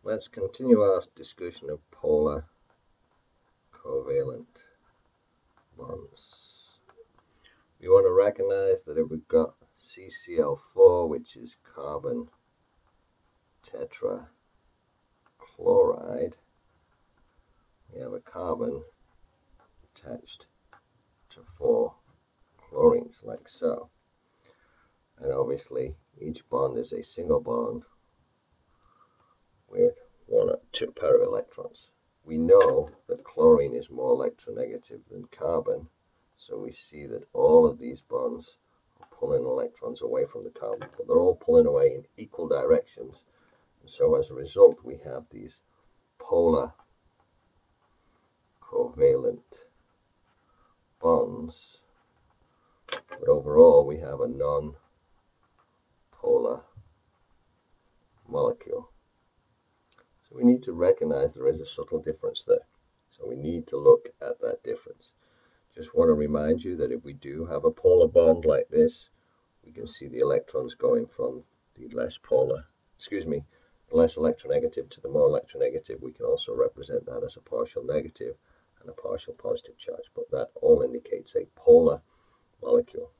Let's continue our discussion of polar covalent bonds. We want to recognize that if we've got CCl4, which is carbon tetrachloride, we have a carbon attached to 4 chlorines, like so. And obviously, each bond is a single bond with 1 or 2 pair of electrons. We know that chlorine is more electronegative than carbon, so we see that all of these bonds are pulling electrons away from the carbon, but they're all pulling away in equal directions. And so as a result, we have these polar covalent bonds, but overall we have a non-polar molecule. So we need to recognize there is a subtle difference there. So we need to look at that difference. Just want to remind you that if we do have a polar bond like this, we can see the electrons going from the less electronegative to the more electronegative. We can also represent that as a partial negative and a partial positive charge, but that all indicates a polar molecule.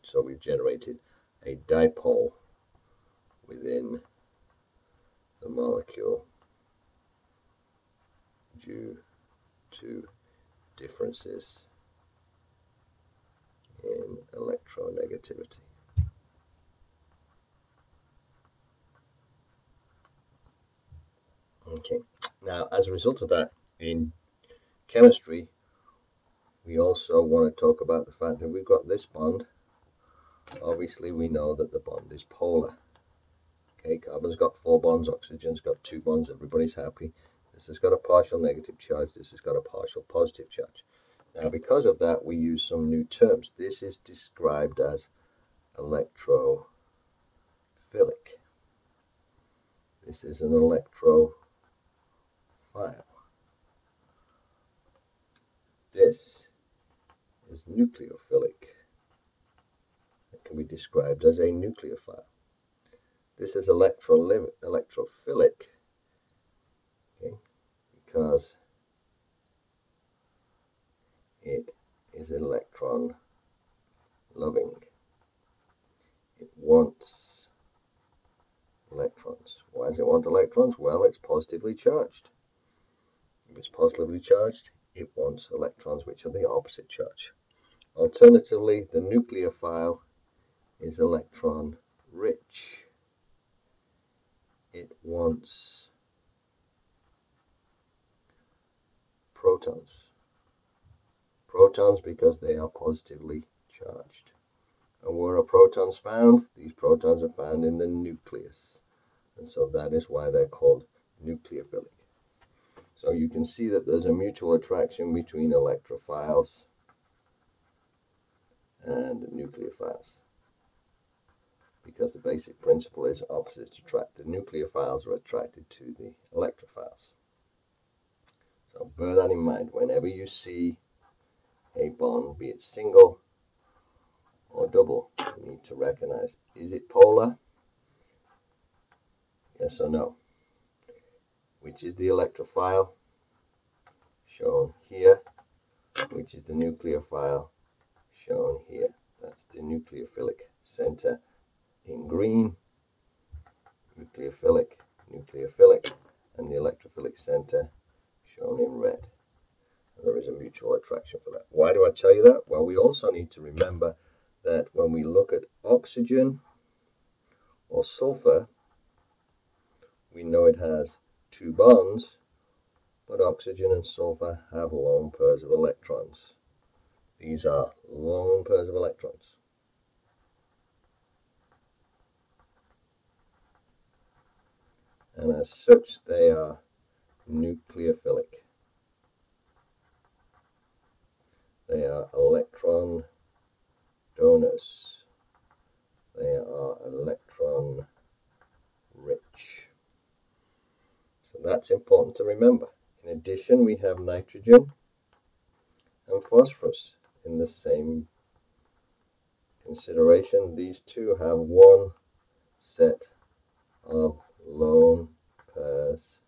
So we've generated a dipole within the molecule due to differences in electronegativity. Okay, now as a result of that, in chemistry, we also want to talk about the fact that we've got this bond. Obviously, we know that the bond is polar. Okay, carbon's got 4 bonds, oxygen's got 2 bonds, everybody's happy. This has got a partial negative charge, this has got a partial positive charge. Now, because of that, we use some new terms. This is described as electrophilic. This is an electrophile. This is nucleophilic. It can be described as a nucleophile. This is electrophilic, okay, because it is electron loving. It wants electrons. Why does it want electrons? Well, it's positively charged. If it's positively charged, it wants electrons which are the opposite charge. Alternatively, the nucleophile is electron rich. It wants protons. Protons because they are positively charged. And where are protons found? These protons are found in the nucleus. And so that is why they're called nucleophilic. So you can see that there's a mutual attraction between electrophiles and nucleophiles, because the basic principle is opposites attract. The nucleophiles are attracted to the electrophiles. So bear that in mind whenever you see a bond, be it single or double. You need to recognize, is it polar? Yes or no? Which is the electrophile, shown here, which is the nucleophile, shown here. That's the nucleophilic center in green, nucleophilic, and the electrophilic center shown in red. And there is a mutual attraction for that. Why do I tell you that? Well, we also need to remember that when we look at oxygen or sulfur, we know it has 2 bonds, but oxygen and sulfur have lone pairs of electrons. These are lone pairs of electrons. And as such, they are nucleophilic. They are electron donors. They are electron rich. So that's important to remember. In addition, we have nitrogen and phosphorus in the same consideration. These two have 1 set of lone pairs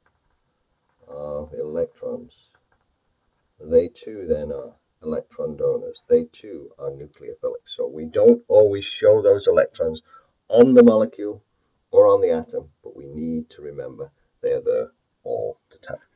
electrons. They too then are electron donors. They too are nucleophilic. So we don't always show those electrons on the molecule or on the atom, but we need to remember they're there all the time.